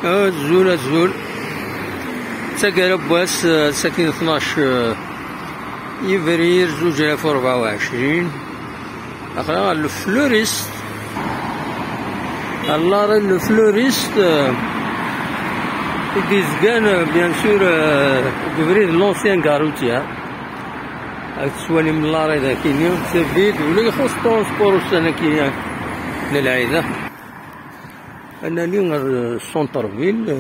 الزول الزول تاكا باس ساكن 12 يفرير 2024. أخرى الفلوريست الله لو فلوريست كان بيان سور كبريت لونسيان كاروتيا تسوالي من لاري ذا كينيا تبيت ولا يخص ترونسبور السنة كينيا للعيدة. أنا اليوم السونتر فيل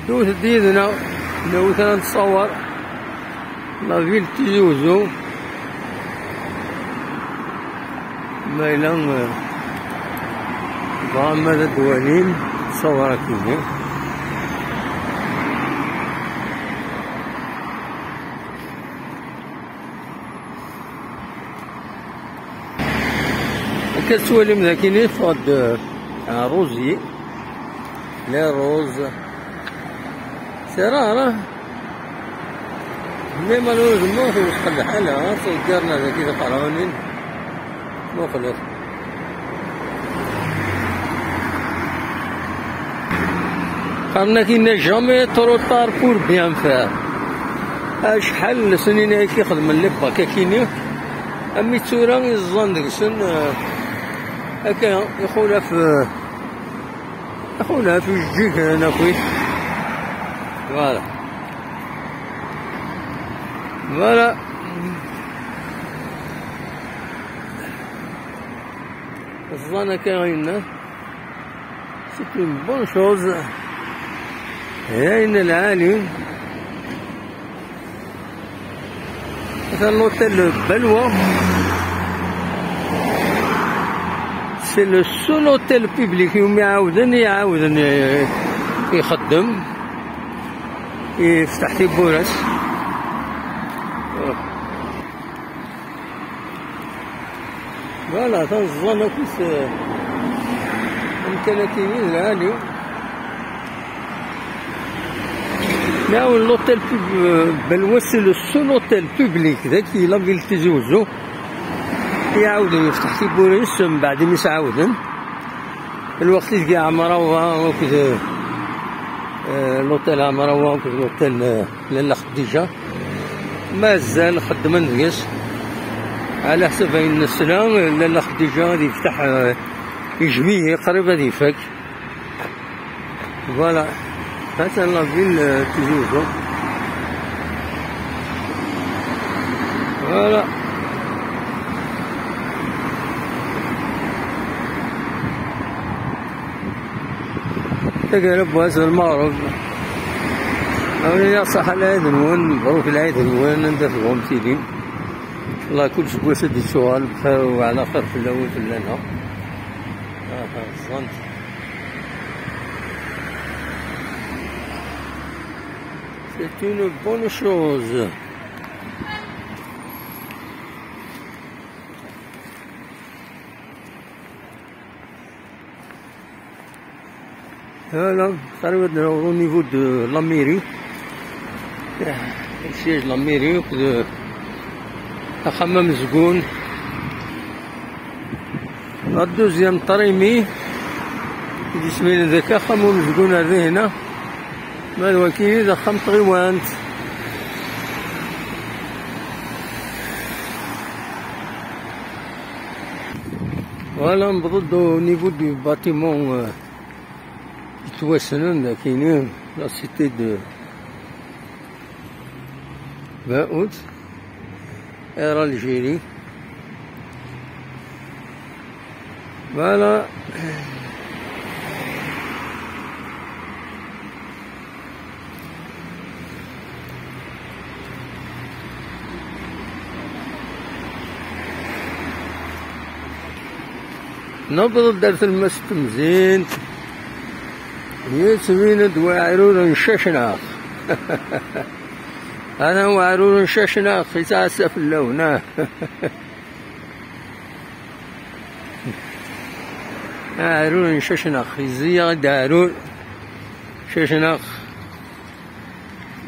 دوت ديدنا دوتنا نتصور لا فيل تيزوزو مايلان ماذا دوالين تصور كينيا. كتسوالي من ذاكيني فقد روزي لا روز سيرا راه مي مالوزمون توسق الحالة صدرنا ذاكي القرانين مخلص. قالنا كينا جامي تروطار بور بيان فار شحال سنين هاكي خدم لي باكا كيني أمي تورا يزان ديك السن هكا يخولها في الجيك هنا خويا. فوالا الزان هكا غينا سيت اون بون شوز. هاين العالي مثلا لوتيل بلوى سي لو سول اوتيل بوبليك يوم يعاودن يخدم يفتح فيه بورس. فوالا تنظن كيس امكانياتي العالية. ناو لوتيل بلوى سي لو سول اوتيل بوبليك ذاكي لا فيل تيزوزو يعاودو يفتح في بوريس من بعد ما يعاودن الوقت كاع عمروها وكذا لوطيل عمروها وكذا لوطيل لالا خديجة مازال خدمن ديس على حسب أين السلام. لالا خديجة غادي يفتح يجميه قريب غادي يفك. فوالا هذا لا فيل تيزوزو. فوالا تقرب واسع المغرب أولي صح العيد نون مبروك العيد نون ندافعهم سيدي الله كل شيء بوسد السؤال بخير وعلى خير في الأول في اللنا. الصنت c'est une bonne chose. Voilà, قريبا au niveau de la mairie, le siège de la mairie de حمام زقون. الدوزيام طريمي جسمين ذاك حمام زقون هذا هنا مال وكيل ضخم طغيوانت. فوالا نبض au niveau du bâtiment توسنن كاينين لا سيتي دو 20 أوت اير الجيري. فوالا نبض درت المسك مزين يتميند وعرور ششناخ. أنا وعرور ششناخ يتعسى في اللون. عرور ششناخ يزيغ دارور ششناخ.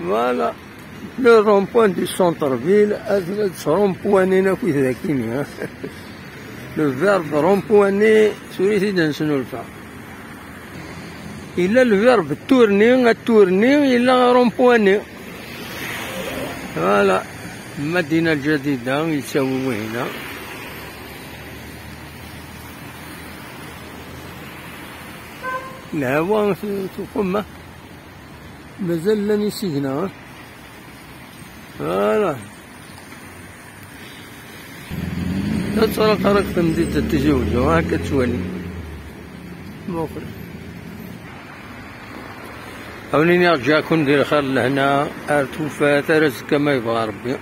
فوالا لو رومبوان دو سونتر فيل أثبت رومبوانينا كي ذاكيني. لو فيرب رومبواني سوريتي دنسنو الفا. إلا الفيرب التورني إلا رومبواني. فوالا المدينة الجديدة يساويو هنا. الهوا تقوم مازال لا نسينا. فوالا تطرق رقم مدينة التزوج وهاكا توالي مخرج. أوليني أرجعكم دير خير لهنا، أرتوفات رزق كما يبغى ربي.